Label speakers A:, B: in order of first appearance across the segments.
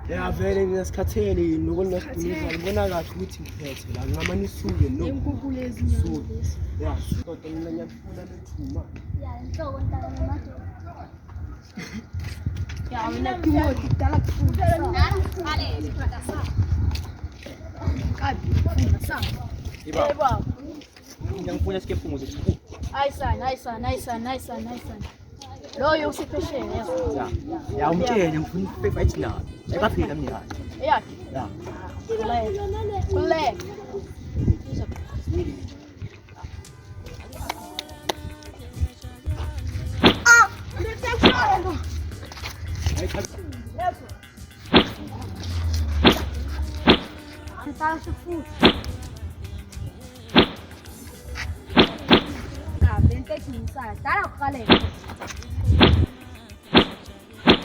A: Ya vele ngesikhatheni nokunokuqinisa ngibona kahle ukuthi ngiphethe la ngamanisuke no inkukhu lezi ya kodwa mina ngiyafuna lethuma ya inhloko ntaka nemadoda ya mina kimoti dala kufunda vale siphatha sa kabi kufunda sa yebo ngiyangifuna sikephumuze ukuthi ayisana loyo usipheshela ya umtshele ngifuna i-favorite nayo ekaphela mina yakhe ya kule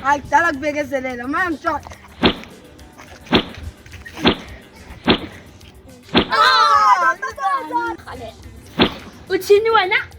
A: Ay, dala kubekezelela manje shot. Uthini wena?